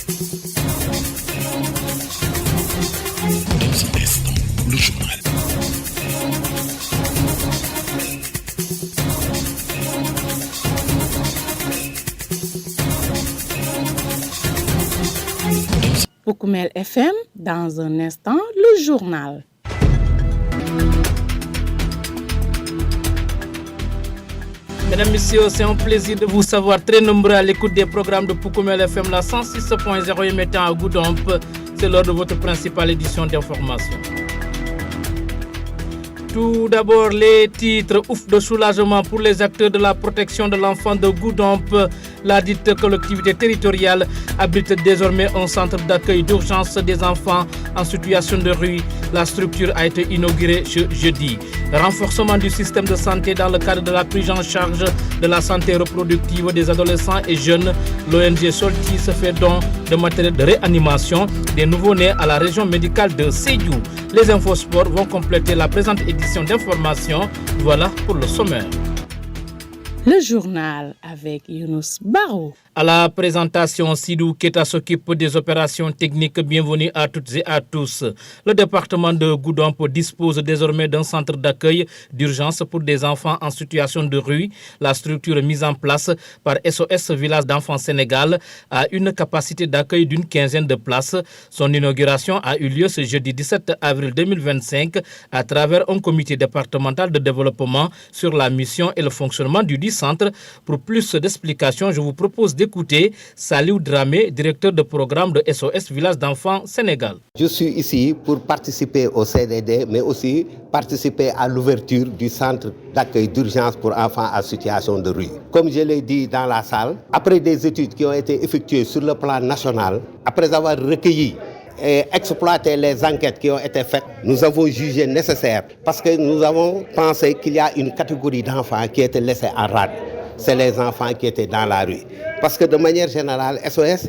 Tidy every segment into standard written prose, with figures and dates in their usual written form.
Dans un instant, le journal. Poukoumel FM, dans un instant, le journal. Mesdames, Messieurs, c'est un plaisir de vous savoir très nombreux à l'écoute des programmes de Poukoumel FM, la 106.0 émettant à Goudomp. C'est l'heure de votre principale édition d'information. Tout d'abord, les titres ouf de soulagement pour les acteurs de la protection de l'enfant de Goudomp. La dite collectivité territoriale abrite désormais un centre d'accueil d'urgence des enfants en situation de rue. La structure a été inaugurée ce jeudi. Renforcement du système de santé dans le cadre de la prise en charge de la santé reproductive des adolescents et jeunes. L'ONG Soltis fait don de matériel de réanimation des nouveau-nés à la région médicale de Sédhiou. Les infosports vont compléter la présente édition d'information. Voilà pour le sommaire. Le journal avec Younous Barou. À la présentation, Sidou Keta s'occupe des opérations techniques. Bienvenue à toutes et à tous. Le département de Goudomp dispose désormais d'un centre d'accueil d'urgence pour des enfants en situation de rue. La structure mise en place par SOS Village d'Enfants Sénégal a une capacité d'accueil d'une quinzaine de places. Son inauguration a eu lieu ce jeudi 17 avril 2025 à travers un comité départemental de développement sur la mission et le fonctionnement du dit centre. Pour plus d'explications, je vous propose d'écouter Saliou Dramé, directeur de programme de SOS Village d'Enfants Sénégal. Je suis ici pour participer au CDD, mais aussi participer à l'ouverture du centre d'accueil d'urgence pour enfants en situation de rue. Comme je l'ai dit dans la salle, après des études qui ont été effectuées sur le plan national, après avoir recueilli et exploiter les enquêtes qui ont été faites, nous avons jugé nécessaire parce que nous avons pensé qu'il y a une catégorie d'enfants qui étaient laissés en rade. C'est les enfants qui étaient dans la rue. Parce que de manière générale, SOS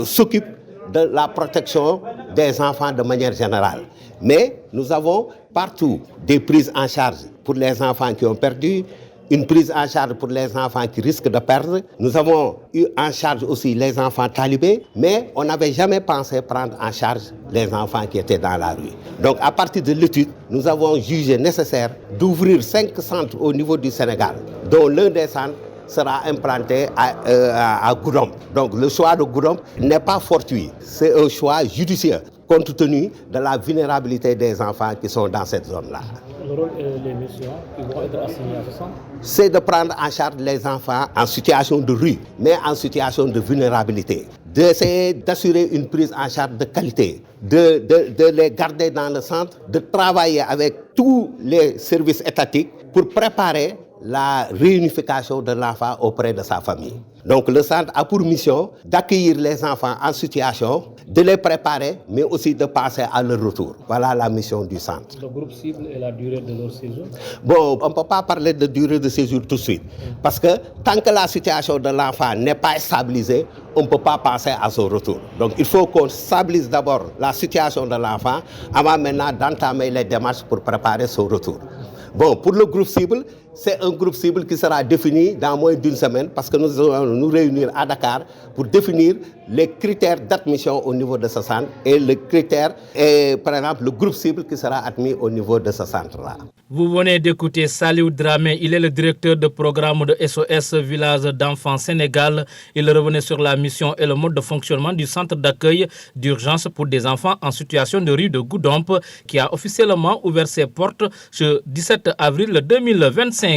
s'occupe de la protection des enfants de manière générale. Mais nous avons partout des prises en charge pour les enfants qui ont perdu, une prise en charge pour les enfants qui risquent de perdre. Nous avons eu en charge aussi les enfants talibés, mais on n'avait jamais pensé prendre en charge les enfants qui étaient dans la rue. Donc à partir de l'étude, nous avons jugé nécessaire d'ouvrir 5 centres au niveau du Sénégal, dont l'un des centres sera implanté à Goudomp. Donc le choix de Goudomp n'est pas fortuit, c'est un choix judicieux, compte tenu de la vulnérabilité des enfants qui sont dans cette zone-là. Le rôle et les missions qui vont être assignées à ce centre, c'est de prendre en charge les enfants en situation de rue, mais en situation de vulnérabilité. D'essayer d'assurer une prise en charge de qualité, de les garder dans le centre, de travailler avec tous les services étatiques pour préparer la réunification de l'enfant auprès de sa famille. Donc le centre a pour mission d'accueillir les enfants en situation, de les préparer, mais aussi de passer à leur retour. Voilà la mission du centre. le groupe cible et la durée de leur séjour. Bon, on ne peut pas parler de durée de séjour tout de suite, parce que tant que la situation de l'enfant n'est pas stabilisée, on ne peut pas passer à son retour. Donc il faut qu'on stabilise d'abord la situation de l'enfant avant maintenant d'entamer les démarches pour préparer son retour. Bon, pour le groupe cible, c'est un groupe cible qui sera défini dans moins d'une semaine parce que nous allons nous réunir à Dakar pour définir les critères d'admission au niveau de ce centre et le critère, et par exemple le groupe cible qui sera admis au niveau de ce centre-là. Vous venez d'écouter Saliou Dramé, il est le directeur de programme de SOS Village d'Enfants Sénégal. Il revenait sur la mission et le mode de fonctionnement du centre d'accueil d'urgence pour des enfants en situation de rue de Goudomp qui a officiellement ouvert ses portes ce 17 avril 2025.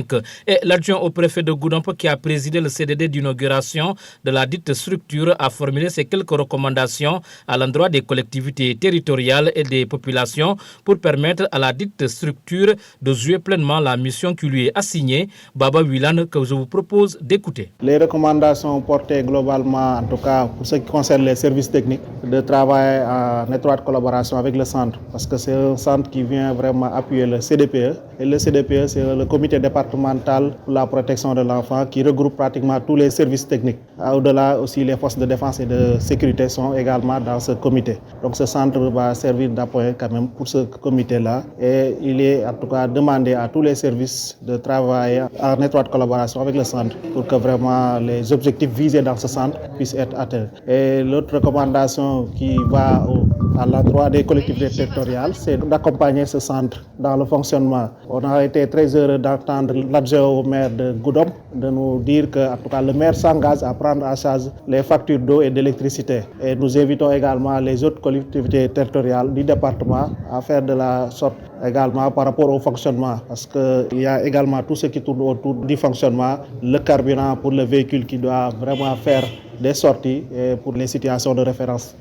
Et l'adjoint au préfet de Goudomp qui a présidé le CDD d'inauguration de la dite structure a formulé ces quelques recommandations à l'endroit des collectivités territoriales et des populations pour permettre à la dite structure de jouer pleinement la mission qui lui est assignée. Baba Wilan, que je vous propose d'écouter. Les recommandations portées globalement, en tout cas pour ce qui concerne les services techniques, de travailler en étroite collaboration avec le centre, parce que c'est un centre qui vient vraiment appuyer le CDPE. Et le CDPE, c'est le comité départemental pour la protection de l'enfant qui regroupe pratiquement tous les services techniques. Au-delà aussi, les forces de défense et de sécurité sont également dans ce comité. Donc ce centre va servir d'appoint quand même pour ce comité-là. Et il est en tout cas demandé à tous les services de travailler en étroite collaboration avec le centre pour que vraiment les objectifs visés dans ce centre puissent être atteints. Et l'autre recommandation qui va à l'endroit des collectivités territoriales, c'est d'accompagner ce centre dans le fonctionnement. On a été très heureux d'entendre l'adjoint au maire de Goudomp de nous dire que en tout cas, le maire s'engage à prendre en charge les factures d'eau et d'électricité. Et nous invitons également les autres collectivités territoriales du département à faire de la sorte également par rapport au fonctionnement, parce qu'il y a également tout ce qui tourne autour du fonctionnement, le carburant pour le véhicule qui doit vraiment faire des sorties et pour les situations de référence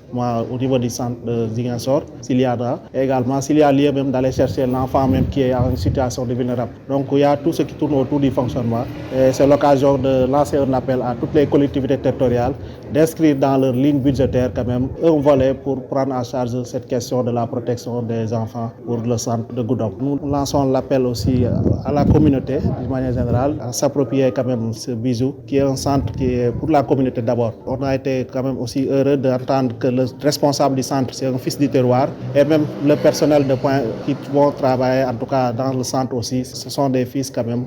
au niveau du centre de Ziguinchor, s'il y en a. Et également, s'il y a lieu même d'aller chercher l'enfant même qui est en situation de vulnérable. Donc, il y a tout ce qui tourne autour du fonctionnement. Et c'est l'occasion de lancer un appel à toutes les collectivités territoriales d'inscrire dans leur ligne budgétaire quand même un volet pour prendre en charge cette question de la protection des enfants pour le centre de Goudomp. Nous lançons l'appel aussi à la communauté, d'une manière générale, à s'approprier quand même ce bijou qui est un centre qui est pour la communauté d'abord. On a été quand même aussi heureux d'entendre que le responsable du centre, c'est un fils du terroir, et même le personnel de point qui vont travailler, en tout cas dans le centre aussi, ce sont des fils quand même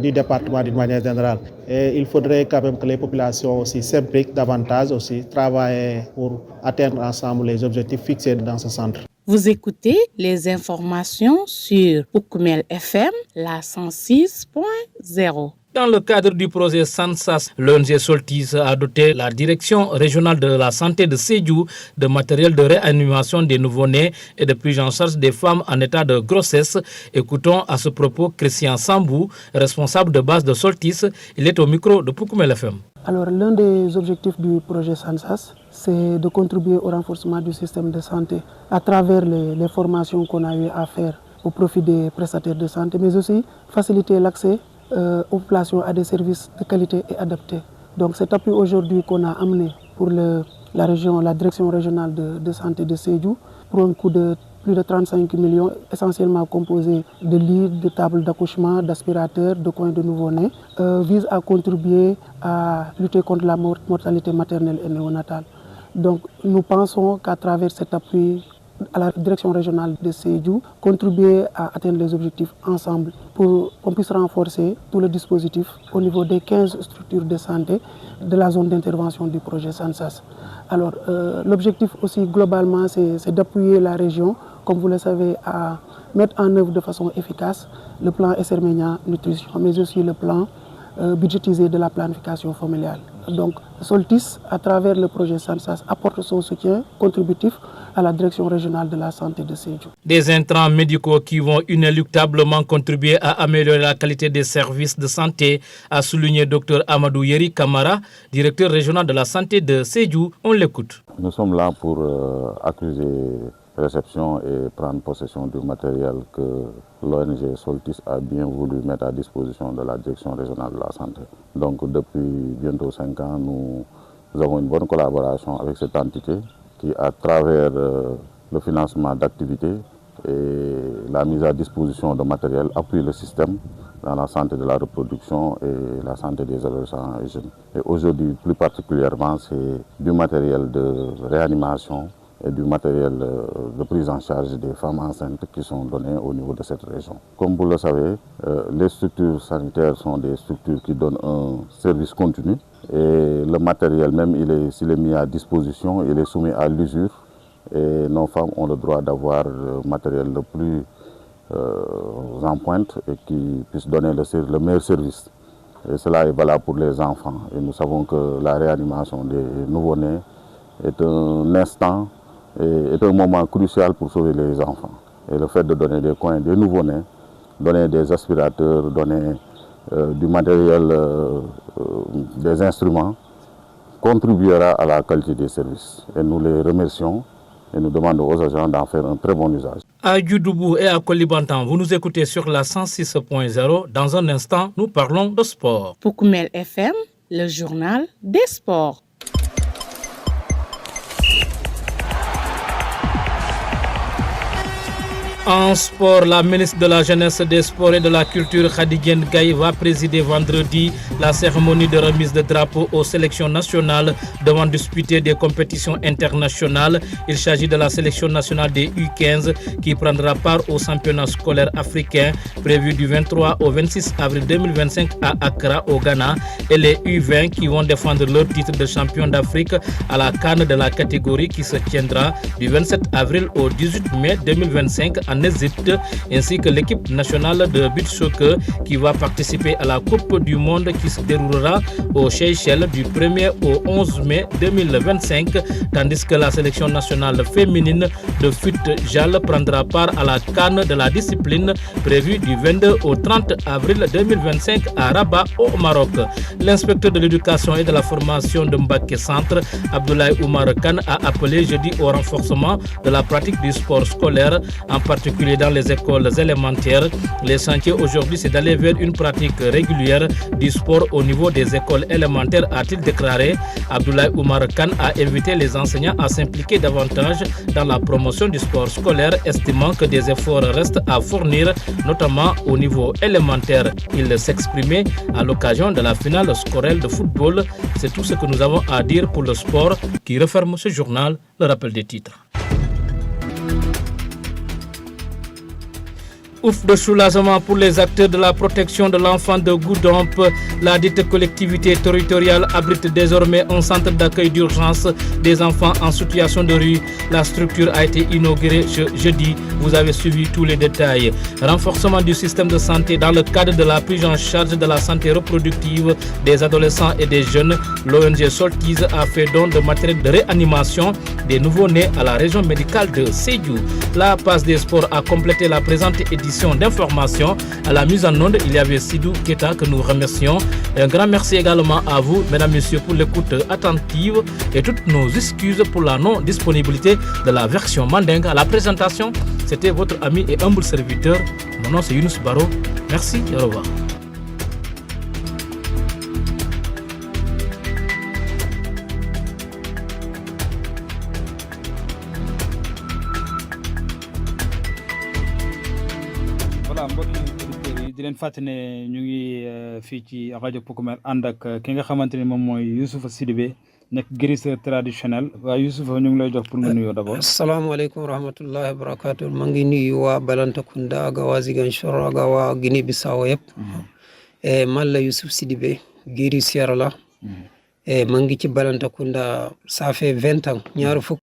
du département d'une manière générale. Et il faudrait quand même que les populations aussi s'impliquent davantage aussi, travailler pour atteindre ensemble les objectifs fixés dans ce centre. Vous écoutez les informations sur Poukoumel FM, la 106.0. Dans le cadre du projet SANSAS, l'ONG Soltis a doté la direction régionale de la santé de Sédhiou de matériel de réanimation des nouveau-nés et de prise en charge des femmes en état de grossesse. Écoutons à ce propos Christian Sambou, responsable de base de Soltis. Il est au micro de Poukoumel FM. Alors, l'un des objectifs du projet SANSAS, c'est de contribuer au renforcement du système de santé à travers les formations qu'on a eu à faire au profit des prestataires de santé, mais aussi faciliter l'accès aux populations à des services de qualité et adaptés. Donc cet appui aujourd'hui qu'on a amené pour la direction régionale de santé de Sédhiou, pour un coût de plus de 35 millions, essentiellement composé de lits, de tables d'accouchement, d'aspirateurs, de coins de nouveau-nés, vise à contribuer à lutter contre la mortalité maternelle et néonatale. Donc nous pensons qu'à travers cet appui à la direction régionale de Sédhiou, contribuer à atteindre les objectifs ensemble pour qu'on puisse renforcer tout le dispositif au niveau des 15 structures de santé de la zone d'intervention du projet SANSAS. Alors l'objectif aussi globalement c'est d'appuyer la région, comme vous le savez, à mettre en œuvre de façon efficace le plan SRMENIA Nutrition, mais aussi le plan budgétisé de la planification familiale. Donc Soltis, à travers le projet SANSAS, apporte son soutien contributif à la direction régionale de la santé de Sédhiou. Des intrants médicaux qui vont inéluctablement contribuer à améliorer la qualité des services de santé, a souligné Dr Amadou Yeri Kamara, directeur régional de la santé de Sédhiou. On l'écoute. Nous sommes là pour accuser réception et prendre possession du matériel que l'ONG Soltis a bien voulu mettre à disposition de la direction régionale de la santé. Donc depuis bientôt 5 ans, nous avons une bonne collaboration avec cette entité qui, à travers le financement d'activités et la mise à disposition de matériel, appuie le système dans la santé de la reproduction et la santé des adolescents et jeunes. Et aujourd'hui, plus particulièrement, c'est du matériel de réanimation et du matériel de prise en charge des femmes enceintes qui sont donnés au niveau de cette région. Comme vous le savez, les structures sanitaires sont des structures qui donnent un service continu et le matériel même, s'il est mis à disposition, il est soumis à l'usure et nos femmes ont le droit d'avoir le matériel le plus en pointe et qui puisse donner le meilleur service. Et cela est valable pour les enfants. Et nous savons que la réanimation des nouveau-nés est un instant et est un moment crucial pour sauver les enfants. Et le fait de donner des coins, des nouveau-nés, donner des aspirateurs, donner du matériel, des instruments, contribuera à la qualité des services. Et nous les remercions et nous demandons aux agents d'en faire un très bon usage. À Djoudjoubou et à Kolibantan, vous nous écoutez sur la 106.0. Dans un instant, nous parlons de sport. Poukoumel FM, le journal des sports. En sport, la ministre de la Jeunesse, des Sports et de la Culture, Khadidienne Gaye, va présider vendredi la cérémonie de remise de drapeaux aux sélections nationales devant disputer des compétitions internationales. Il s'agit de la sélection nationale des U15 qui prendra part au championnat scolaire africain prévu du 23 au 26 avril 2025 à Accra, au Ghana, et les U20 qui vont défendre leur titre de champion d'Afrique à la CAN de la catégorie qui se tiendra du 27 avril au 18 mai 2025 en Égypte, ainsi que l'équipe nationale de beach soccer qui va participer à la Coupe du Monde qui se déroulera aux Seychelles du 1er au 11 mai 2025, tandis que la sélection nationale féminine de football prendra part à la CAN de la discipline prévue du 22 au 30 avril 2025 à Rabat au Maroc. L'inspecteur de l'éducation et de la formation de Mbacké Centre, Abdoulaye Oumar Kane, a appelé jeudi au renforcement de la pratique du sport scolaire, en particulier dans les écoles élémentaires. L'essentiel aujourd'hui, c'est d'aller vers une pratique régulière du sport au niveau des écoles élémentaires, a-t-il déclaré. Abdoulaye Oumar Kane a invité les enseignants à s'impliquer davantage dans la promotion du sport scolaire, estimant que des efforts restent à fournir, notamment au niveau élémentaire. Il s'exprimait à l'occasion de la finale scolaire de football. C'est tout ce que nous avons à dire pour le sport qui referme ce journal. Le rappel des titres. Ouf de soulagement pour les acteurs de la protection de l'enfant de Goudomp. La dite collectivité territoriale abrite désormais un centre d'accueil d'urgence des enfants en situation de rue. La structure a été inaugurée jeudi. Vous avez suivi tous les détails. Renforcement du système de santé dans le cadre de la prise en charge de la santé reproductive des adolescents et des jeunes. L'ONG Soltiz a fait don de matériel de réanimation des nouveau-nés à la région médicale de Sédhiou. La passe des sports a complété la présente édition d'information. À la mise en onde, il y avait Sidou Keta que nous remercions. Et un grand merci également à vous, mesdames, messieurs, pour l'écoute attentive et toutes nos excuses pour la non-disponibilité de la version mandingue. À la présentation, c'était votre ami et humble serviteur. Mon nom c'est Younous Baro. Merci et au revoir. di leen fàttali ne ñu ngi fii ci rajo Pokoumel ànd ak ki nga xamante ne moom mooy Youssoupha Sidibé nekk guérisseur traditionnel. waaye Youssoupha ñu ngi lay jox pour nga nuyoo d'abord. Assalamualaikum warahmatullahi wabarakatuh. maa ngi nuyu waa Balantacounda ak waa Ziguinchor ak waa Guinée Bissau yëpp. man la Youssoupha Sidibé guérisseur la. maa ngi ci Balantacounda ça fait 20 ans ñaar fukk